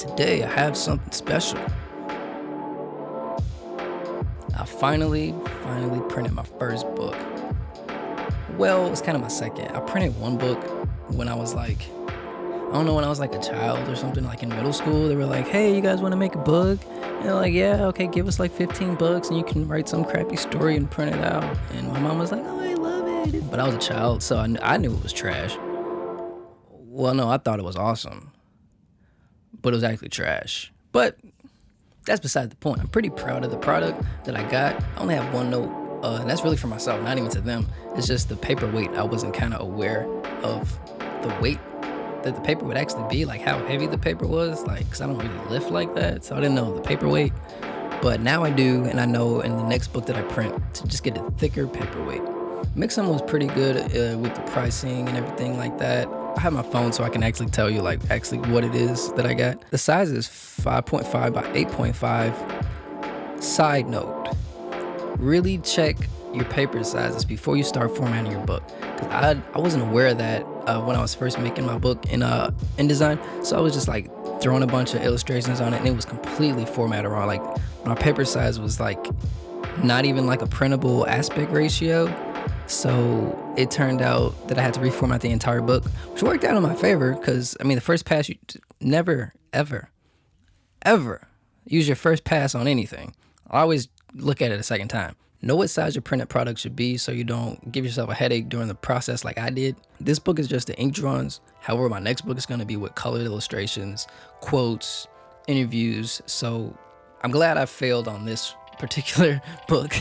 Today I have something special. I finally printed my first book. Well, it's kind of my second. I printed one book when I was like, I don't know, when I was like a child or something, like in middle school. They were like, hey, you guys want to make a book? And they're like, yeah, okay, give us like $15 and you can write some crappy story and print it out. And my mom was like, oh, I love it. But I was a child, so I knew it was trash. Well, no, I thought it was awesome, but it was actually trash. But that's beside the point. I'm pretty proud of the product that I got. I only have one note, and that's really for myself, not even to them. It's just the paperweight. I wasn't kind of aware of the weight that the paper would actually be, like how heavy the paper was, like, because I don't really lift like that, so I didn't know the paperweight. But now I do, and I know in the next book that I print to just get a thicker paperweight. Mixam was pretty good with the pricing and everything like that. I have my phone so I can actually tell you like actually what it is that I got. The size is 5.5 by 8.5. Side note, really check your paper sizes before you start formatting your book. Cause I wasn't aware of that when I was first making my book in InDesign. So I was just like throwing a bunch of illustrations on it and it was completely formatted wrong. Like my paper size was like not even like a printable aspect ratio. So it turned out that I had to reformat the entire book, which worked out in my favor because, I mean, the first pass, you never, ever use your first pass on anything. I always look at it a second time. Know what size your printed product should be so you don't give yourself a headache during the process like I did. This book is just the ink drawings. However, my next book is going to be with colored illustrations, quotes, interviews. So I'm glad I failed on this particular book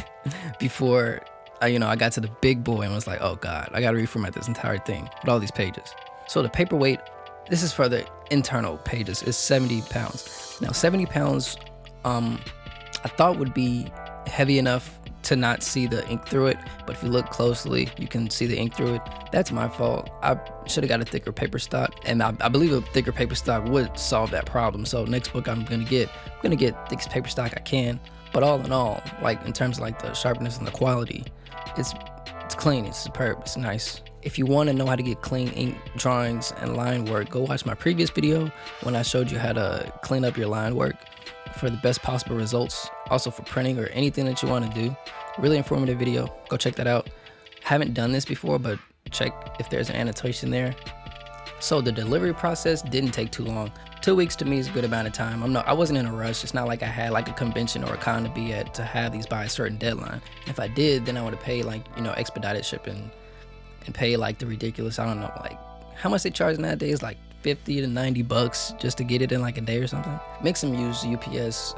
before I got to the big boy and was like, oh God, I gotta reformat this entire thing with all these pages. So the paperweight, this is for the internal pages, is 70 pounds. Now 70 pounds, I thought would be heavy enough to not see the ink through it, but if you look closely, you can see the ink through it. That's my fault. I should have got a thicker paper stock, and I believe a thicker paper stock would solve that problem. So next book I'm gonna get thickest paper stock I can. But all in all, like in terms of like the sharpness and the quality, it's clean, it's superb, it's nice. If you want to know how to get clean ink drawings and line work, go watch my previous video when I showed you how to clean up your line work for the best possible results. Also for printing or anything that you want to do. Really informative video, go check that out. Haven't done this before, but check if there's an annotation there. So the delivery process didn't take too long. 2 weeks to me is a good amount of time. I wasn't in a rush. It's not like I had like a convention or a con to be at to have these by a certain deadline. If I did, then I would have paid like, expedited shipping and pay like the ridiculous, I don't know, like how much they charge nowadays, like $50 to $90 just to get it in like a day or something. Mixam used UPS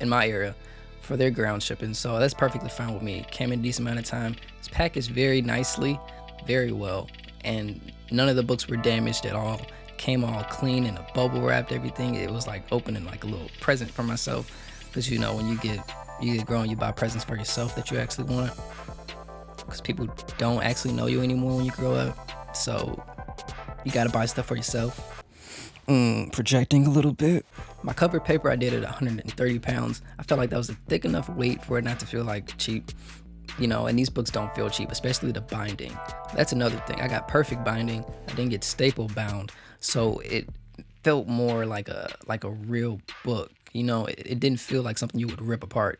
in my area for their ground shipping, so that's perfectly fine with me. Came in a decent amount of time. It's packaged very nicely, very well, and none of the books were damaged at all. Came all clean and a bubble wrapped everything. It was like opening like a little present for myself, because when you get grown, you buy presents for yourself that you actually want, because people don't actually know you anymore when you grow up, so you gotta buy stuff for yourself. Projecting a little bit. My cover paper, I did it 130 pounds. I felt like that was a thick enough weight for it not to feel like cheap. And these books don't feel cheap, especially the binding. That's another thing. I got perfect binding. I didn't get staple bound, so it felt more like a real book. It didn't feel like something you would rip apart.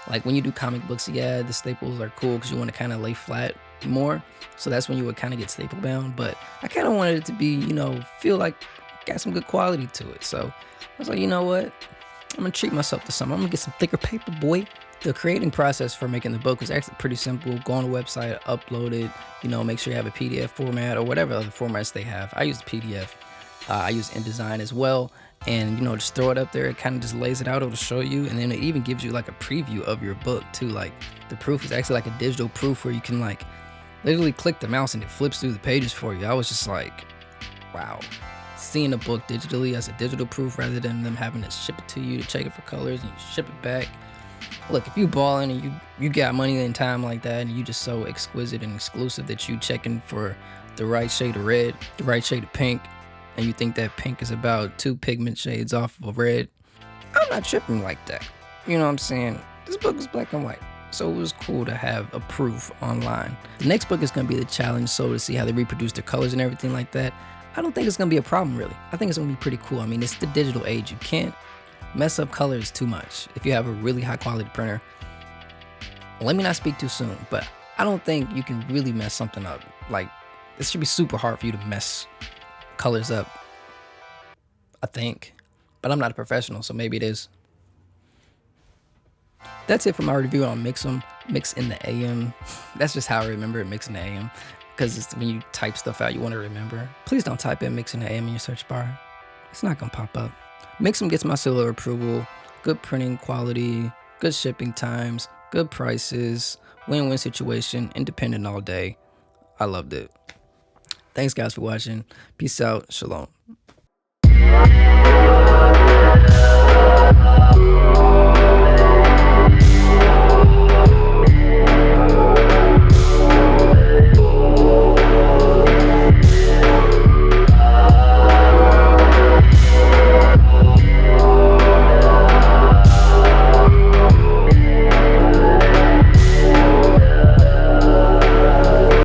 Like when you do comic books, yeah, the staples are cool because you want to kind of lay flat more. So that's when you would kind of get staple bound. But I kind of wanted it to be, feel like got some good quality to it. So I was like, you know what? I'm gonna treat myself to something. I'm gonna get some thicker paper, boy. The creating process for making the book was actually pretty simple. Go on the website, upload it, make sure you have a PDF format or whatever other formats they have. I use the PDF. I use InDesign as well. And, just throw it up there. It kind of just lays it out. It'll show you. And then it even gives you like a preview of your book too. Like the proof is actually like a digital proof where you can like literally click the mouse and it flips through the pages for you. I was just like, wow. Seeing a book digitally as a digital proof rather than them having to ship it to you to check it for colors and you ship it back. Look, if you ballin' and you got money and time like that and you just so exquisite and exclusive that you checking for the right shade of red, the right shade of pink, and you think that pink is about 2 pigment shades off of red, I'm not tripping like that. You know what I'm saying? This book is black and white, so it was cool to have a proof online. The next book is going to be the challenge, so to see how they reproduce their colors and everything like that. I don't think it's gonna be a problem really. I think it's gonna be pretty cool. I mean, it's the digital age. You can't mess up colors too much. If you have a really high quality printer, let me not speak too soon, but I don't think you can really mess something up. Like, it should be super hard for you to mess colors up, I think. But I'm not a professional, so maybe it is. That's it for my review on Mixam, Mix in the AM. That's just how I remember it, Mix in the AM. Because it's when you type stuff out, you want to remember. Please don't type in Mix in the AM in your search bar. It's not going to pop up. Mixam gets my seal of approval. Good printing quality, good shipping times, good prices, win-win situation, independent all day. I loved it. Thanks guys for watching. Peace out. Shalom.